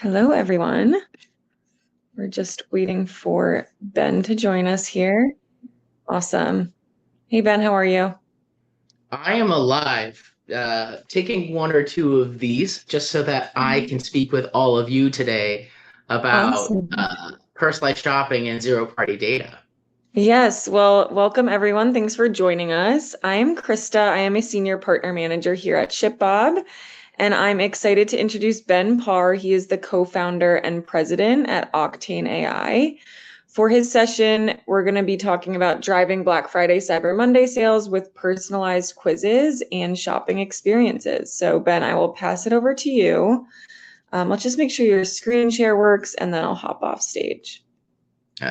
Hello, everyone. We're just waiting for Ben to join us here. Awesome. Hey, Ben, how are you? I am alive, taking one or two of these just so that I can speak with all of you today about Awesome. personalized shopping and zero-party data. Yes, well, welcome everyone. Thanks for joining us. I'm Krista. I am a senior partner manager here at ShipBob, and I'm excited to introduce Ben Parr. He is the co-founder and president at Octane AI. For his session, we're going to be talking about driving Black Friday, Cyber Monday sales with personalized quizzes and shopping experiences. So, Ben, I will pass it over to you. Let's just make sure your screen share works, and then I'll hop off stage.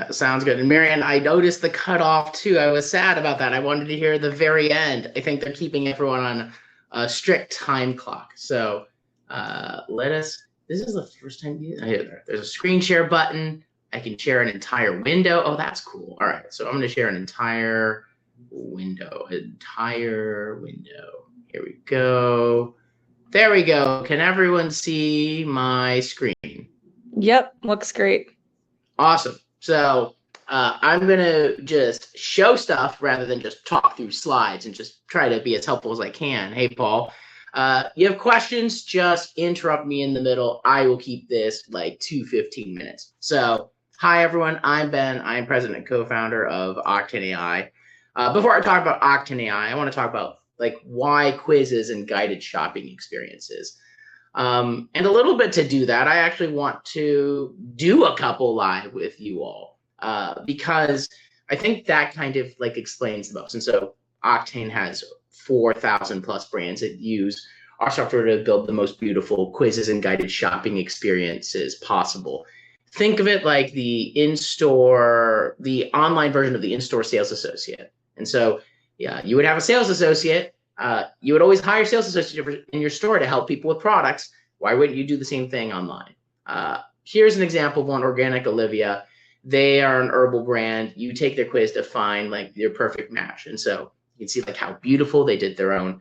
Sounds good. And Marianne, I noticed the cutoff too. I was sad about that. I wanted to hear the very end. I think they're keeping everyone on a strict time clock. So this is the first time there's a screen share button. I can share an entire window. Oh, that's cool. All right. So I'm going to share an entire window. Here we go. There we go. Can everyone see my screen? Yep, looks great. Awesome. So I'm going to just show stuff rather than just talk through slides and just try to be as helpful as I can. Hey, Paul, you have questions, just interrupt me in the middle. I will keep this like 15 minutes. So hi, everyone. I'm Ben. I'm president and co-founder of Octane AI. Before I talk about Octane AI, I want to talk about like why quizzes and guided shopping experiences. And a little bit to do that, I actually want to do a couple live with you all because I think that kind of like explains the most. And so Octane has 4,000 plus brands that use our software to build the most beautiful quizzes and guided shopping experiences possible. Think of it like the online version of the in-store sales associate. And so, yeah, you would have a sales associate. You would always hire sales associates in your store to help people with products. Why wouldn't you do the same thing online? Here's an example of one, Organic Olivia. They are an herbal brand. You take their quiz to find like your perfect match. And so you can see like how beautiful they did their own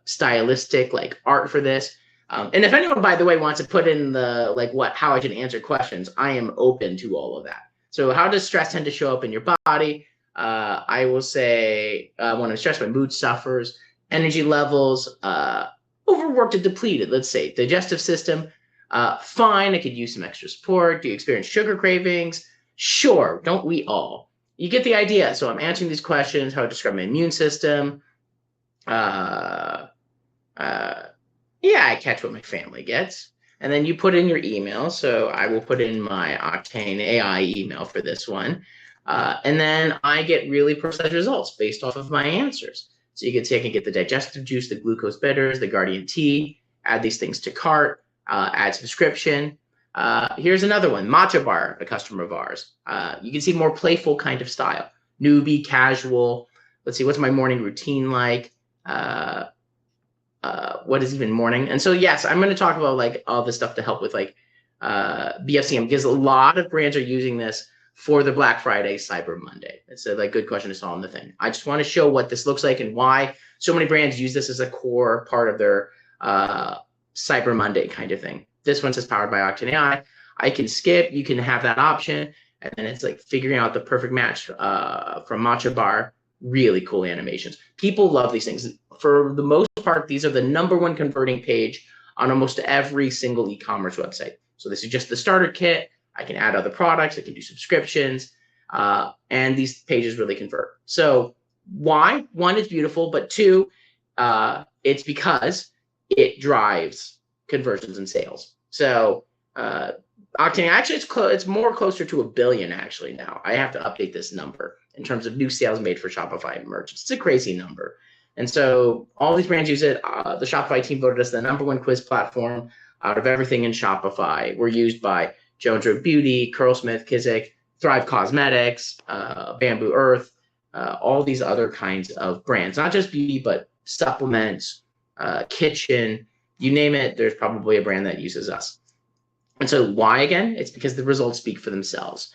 stylistic like art for this. And if anyone, by the way, wants to put in the like how I can answer questions, I am open to all of that. So how does stress tend to show up in your body? I will say when I'm stressed, my mood suffers, energy levels, overworked and depleted, let's say, digestive system, fine, I could use some extra support. Do you experience sugar cravings? Sure, don't we all? You get the idea. So I'm answering these questions, how to describe my immune system. Yeah, I catch what my family gets. And then you put in your email. So I will put in my Octane AI email for this one. And then I get really personalized results based off of my answers. So you can see I can get the digestive juice, the glucose bitters, the Guardian tea, add these things to cart, add subscription. Here's another one, Matcha Bar, a customer of ours. You can see more playful kind of style, newbie, casual. Let's see, what's my morning routine like? What is even morning? And so, yes, I'm going to talk about like all this stuff to help with like BFCM because a lot of brands are using this for the Black Friday, Cyber Monday. It's a like good question to solve in the thing. I just want to show what this looks like and why so many brands use this as a core part of their Cyber Monday kind of thing. This one says powered by Octane AI. I can skip. You can have that option. And then it's like figuring out the perfect match from Matcha Bar. Really cool animations. People love these things. For the most part, these are the #1 converting page on almost every single e-commerce website. So this is just the starter kit. I can add other products. I can do subscriptions. And these pages really convert. So why? One, it's beautiful. But two, it's because it drives conversions and sales. So Octane, actually, it's more closer to 1 billion actually now. I have to update this number in terms of new sales made for Shopify merchants. It's a crazy number. And so all these brands use it. The Shopify team voted us the #1 quiz platform out of everything in Shopify. We're used by Jones Road Beauty, Curlsmith, Kizik, Thrive Cosmetics, Bamboo Earth, all these other kinds of brands, not just beauty, but supplements, kitchen, you name it, there's probably a brand that uses us. And so why again? It's because the results speak for themselves.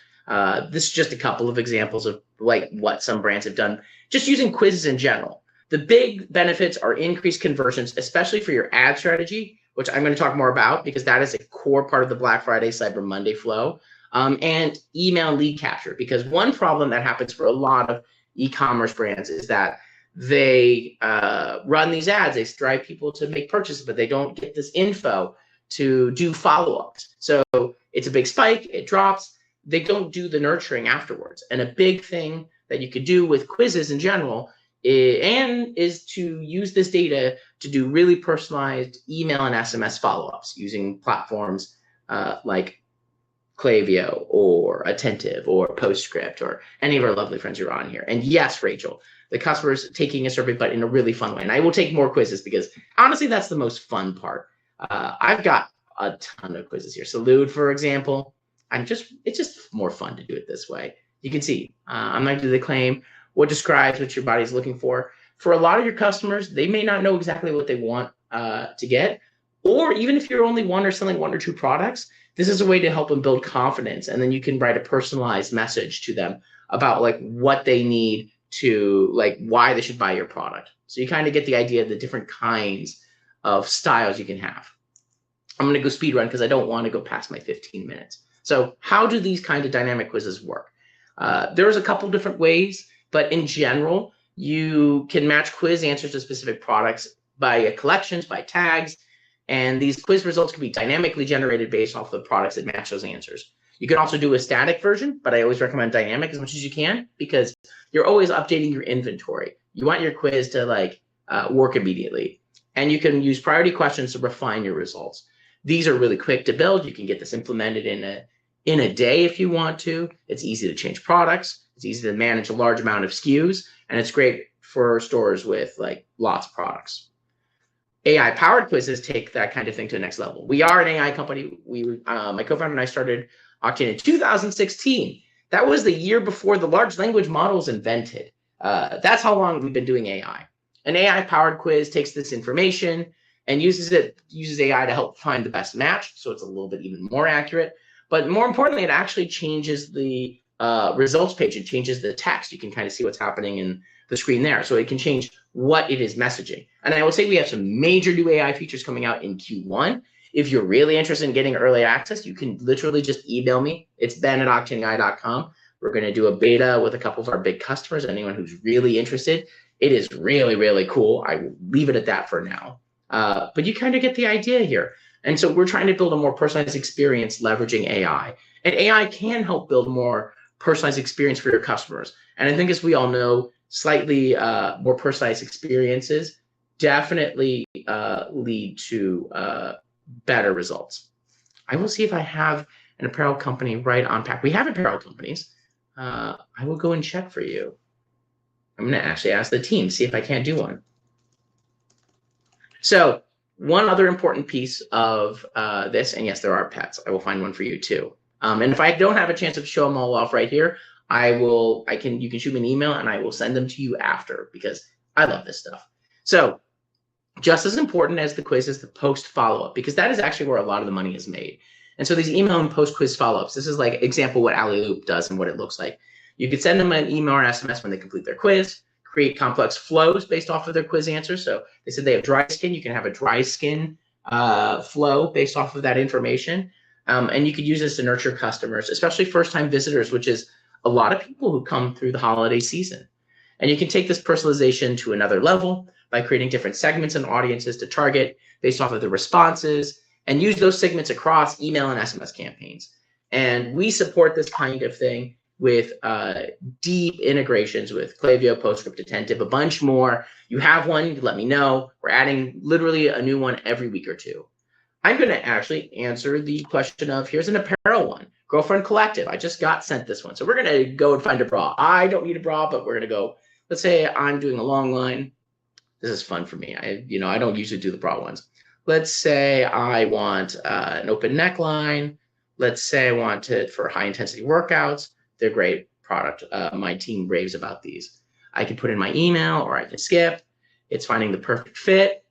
This is just a couple of examples of like what some brands have done, just using quizzes in general. The big benefits are increased conversions, especially for your ad strategy, which I'm going to talk more about because that is a core part of the Black Friday, Cyber Monday flow, and email lead capture. Because one problem that happens for a lot of e-commerce brands is that they run these ads, they drive people to make purchases, but they don't get this info to do follow-ups. So it's a big spike, it drops, they don't do the nurturing afterwards. And a big thing that you could do with quizzes in general is to use this data to do really personalized email and SMS follow-ups using platforms like Klaviyo or Attentive or Postscript or any of our lovely friends who are on here. And yes, Rachel, the customer's taking a survey, but in a really fun way. And I will take more quizzes because honestly, that's the most fun part. I've got a ton of quizzes here. Salute, for example. It's just more fun to do it this way. You can see, I'm not going to do the claim. What describes what your body's looking for? For a lot of your customers, they may not know exactly what they want to get. Or even if you're only one or selling one or two products, this is a way to help them build confidence. And then you can write a personalized message to them about like what they need to, like why they should buy your product. So you kind of get the idea of the different kinds of styles you can have. I'm going to go speed run because I don't want to go past my 15 minutes. So how do these kind of dynamic quizzes work? There's a couple different ways, but in general, you can match quiz answers to specific products by collections, by tags, and these quiz results can be dynamically generated based off the products that match those answers. You can also do a static version, but I always recommend dynamic as much as you can because you're always updating your inventory. You want your quiz to work immediately. And you can use priority questions to refine your results. These are really quick to build. You can get this implemented in a day if you want to. It's easy to change products. It's easy to manage a large amount of SKUs, and it's great for stores with like lots of products. AI-powered quizzes take that kind of thing to the next level. We are an AI company. My co-founder and I started Octane in 2016. That was the year before the large language model was invented. That's how long we've been doing AI. An AI-powered quiz takes this information and uses AI to help find the best match, so it's a little bit even more accurate. But more importantly, it actually changes the results page. It changes the text. You can kind of see what's happening in the screen there. So it can change what it is messaging. And I will say we have some major new AI features coming out in Q1. If you're really interested in getting early access, you can literally just email me. It's ben@octaneai.com. We're going to do a beta with a couple of our big customers. Anyone who's really interested, it is really, really cool. I will leave it at that for now. But you kind of get the idea here. And so we're trying to build a more personalized experience leveraging AI. And AI can help build a more personalized experience for your customers. And I think as we all know, slightly more personalized experiences definitely lead to better results. I will see if I have an apparel company right on pack. We have apparel companies. I will go and check for you. I'm going to actually ask the team, see if I can't do one. So one other important piece of this, and yes, there are pets. I will find one for you too. And if I don't have a chance to show them all off right here, you can shoot me an email and I will send them to you after because I love this stuff. So just as important as the quiz is the post follow-up, because that is actually where a lot of the money is made. And so these email and post quiz follow-ups, this is like example what Alloop does and what it looks like. You could send them an email or SMS when they complete their quiz, create complex flows based off of their quiz answers. So they said they have dry skin. You can have a dry skin flow based off of that information. And you could use this to nurture customers, especially first-time visitors, which is a lot of people who come through the holiday season. And you can take this personalization to another level by creating different segments and audiences to target based off of the responses and use those segments across email and SMS campaigns. And we support this kind of thing with deep integrations with Klaviyo, Postscript, Attentive, a bunch more. You have one, let me know. We're adding literally a new one every week or two. I'm going to actually answer the question of, here's an apparel one, Girlfriend Collective. I just got sent this one. So we're going to go and find a bra. I don't need a bra, but we're going to go, let's say I'm doing a long line. This is fun for me. I don't usually do the bra ones. Let's say I want an open neckline. Let's say I want it for high intensity workouts. They're great product. My team raves about these. I can put in my email or I can skip. It's finding the perfect fit.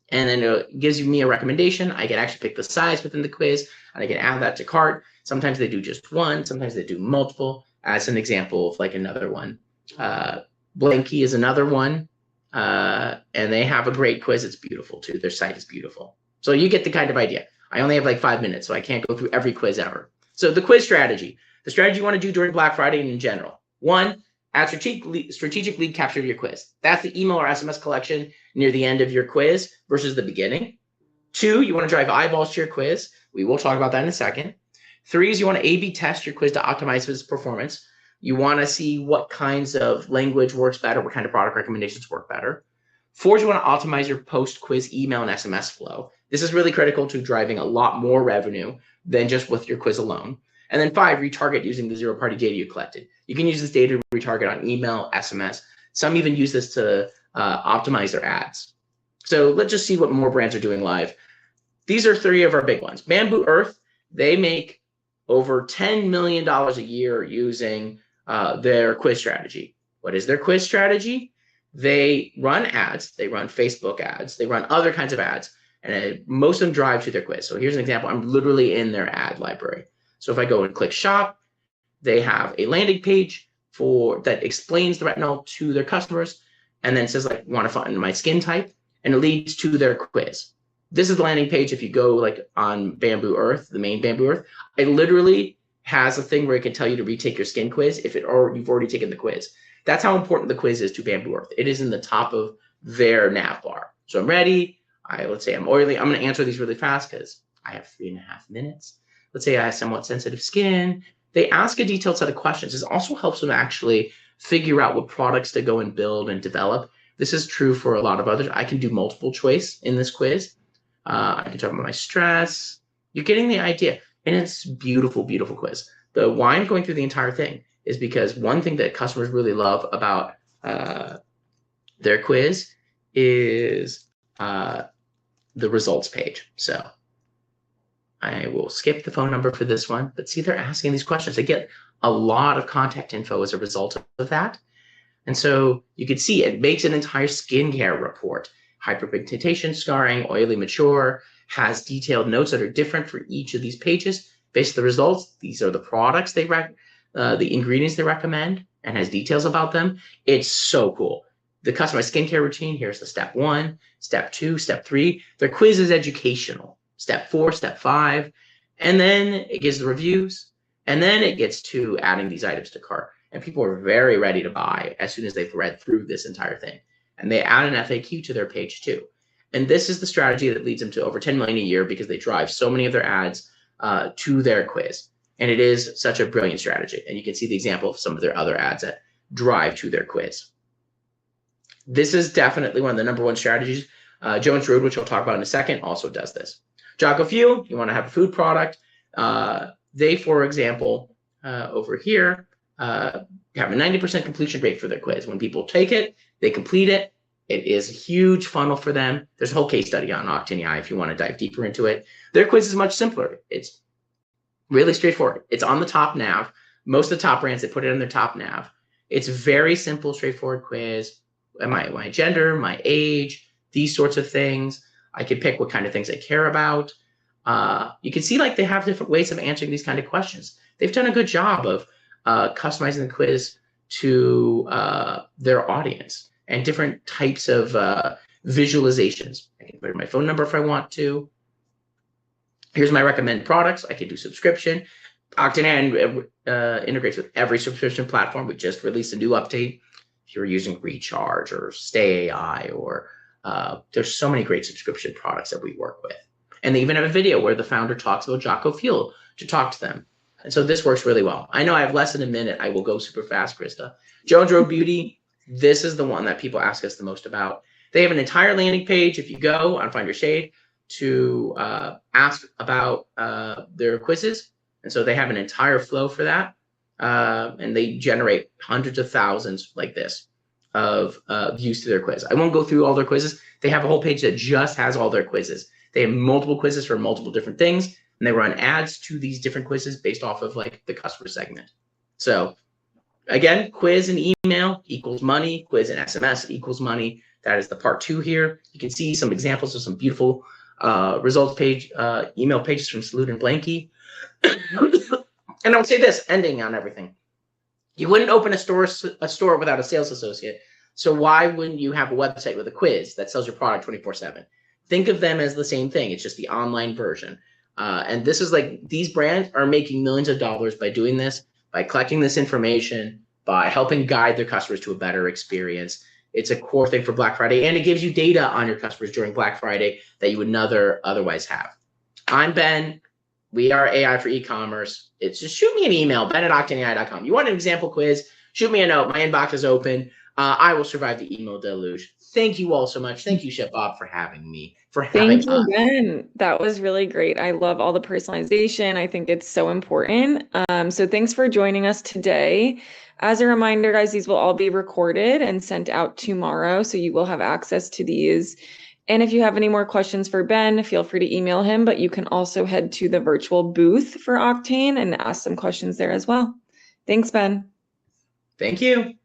And then it gives me a recommendation. I can actually pick the size within the quiz and I can add that to cart. Sometimes they do just one. Sometimes they do multiple. As an example of like another one. Blanky is another one. And they have a great quiz. It's beautiful too. Their site is beautiful. So you get the kind of idea. I only have like 5 minutes, so I can't go through every quiz ever. So the quiz strategy, the strategy you want to do during Black Friday and in general. One, add strategic lead capture of your quiz. That's the email or SMS collection near the end of your quiz versus the beginning. 2, you want to drive eyeballs to your quiz. We will talk about that in a second. 3 is you want to A/B test your quiz to optimize its performance. You want to see what kinds of language works better, what kind of product recommendations work better. 4 is you want to optimize your post-quiz email and SMS flow. This is really critical to driving a lot more revenue than just with your quiz alone. And then 5, retarget using the zero-party data you collected. You can use this data to retarget on email, SMS. Some even use this to optimize their ads. So let's just see what more brands are doing live. These are 3 of our big ones. Bamboo Earth, they make over $10 million a year using their quiz strategy. What is their quiz strategy? They run ads, they run Facebook ads, they run other kinds of ads, and most of them drive to their quiz. So here's an example. I'm literally in their ad library. So if I go and click shop, they have a landing page that explains the retinol to their customers, and then says like, want to find my skin type, and it leads to their quiz. This is the landing page. If you go like on Bamboo Earth, the main Bamboo Earth, it literally has a thing where it can tell you to retake your skin quiz if you've already taken the quiz. That's how important the quiz is to Bamboo Earth. It is in the top of their nav bar. So I'm ready. Let's say I'm oily. I'm going to answer these really fast because I have 3.5 minutes. Let's say I have somewhat sensitive skin. They ask a detailed set of questions. This also helps them actually figure out what products to go and build and develop. This is true for a lot of others. I can do multiple choice in this quiz. I can talk about my stress. You're getting the idea. And it's beautiful, beautiful quiz. Why I'm going through the entire thing is because one thing that customers really love about their quiz is the results page. So I will skip the phone number for this one, but see, they're asking these questions. They get a lot of contact info as a result of that. And so you can see it makes an entire skincare report. Hyperpigmentation, scarring, oily, mature, has detailed notes that are different for each of these pages. Based on the results, these are the products the ingredients they recommend, and has details about them. It's so cool. The customized skincare routine, here's the step 1, step 2, step 3. Their quiz is educational. Step 4, step 5, and then it gives the reviews, and then it gets to adding these items to cart. And people are very ready to buy as soon as they've read through this entire thing. And they add an FAQ to their page too. And this is the strategy that leads them to over 10 million a year because they drive so many of their ads to their quiz. And it is such a brilliant strategy. And you can see the example of some of their other ads that drive to their quiz. This is definitely one of the number one strategies. Jones Road, which we'll talk about in a second, also does this. Jocko Fuel, you want to have a food product. They, for example, over here, have a 90% completion rate for their quiz. When people take it, they complete it. It is a huge funnel for them. There's a whole case study on Octane AI if you want to dive deeper into it. Their quiz is much simpler. It's really straightforward. It's on the top nav. Most of the top brands, they put it on their top nav. It's very simple, straightforward quiz. My gender, my age, these sorts of things. I can pick what kind of things I care about. You can see like they have different ways of answering these kind of questions. They've done a good job of customizing the quiz to their audience and different types of visualizations. I can put in my phone number if I want to. Here's my recommended products. I can do subscription. Octane integrates with every subscription platform. We just released a new update. If you're using Recharge or Stay AI, or there's so many great subscription products that we work with. And they even have a video where the founder talks about Jocko Fuel to talk to them. And so this works really well. I know I have less than a minute. I will go super fast, Krista. Jones Road Beauty, this is the one that people ask us the most about. They have an entire landing page, if you go on Find Your Shade, to ask about their quizzes. And so they have an entire flow for that. And they generate hundreds of thousands like this of views to their quiz. I won't go through all their quizzes. They have a whole page that just has all their quizzes. They have multiple quizzes for multiple different things, and they run ads to these different quizzes based off of like the customer segment. So again, quiz and email equals money. Quiz and SMS equals money. That is the part 2 here. You can see some examples of some beautiful results page, email pages from Salute and Blanky. And I would say this, ending on everything. You wouldn't open a store without a sales associate. So why wouldn't you have a website with a quiz that sells your product 24/7? Think of them as the same thing. It's just the online version. And this is like, these brands are making millions of dollars by doing this, by collecting this information, by helping guide their customers to a better experience. It's a core thing for Black Friday, and it gives you data on your customers during Black Friday that you would never otherwise have. I'm Ben. We are AI for e-commerce. It's just shoot me an email, ben@octaneai.com. You want an example quiz? Shoot me a note. My inbox is open. I will survive the email deluge. Thank you all so much. Thank you, Chef Bob, for having me, for having Thank you, us. Ben. That was really great. I love all the personalization. I think it's so important. So thanks for joining us today. As a reminder, guys, these will all be recorded and sent out tomorrow, so you will have access to these. And if you have any more questions for Ben, feel free to email him, but you can also head to the virtual booth for Octane and ask some questions there as well. Thanks, Ben. Thank you.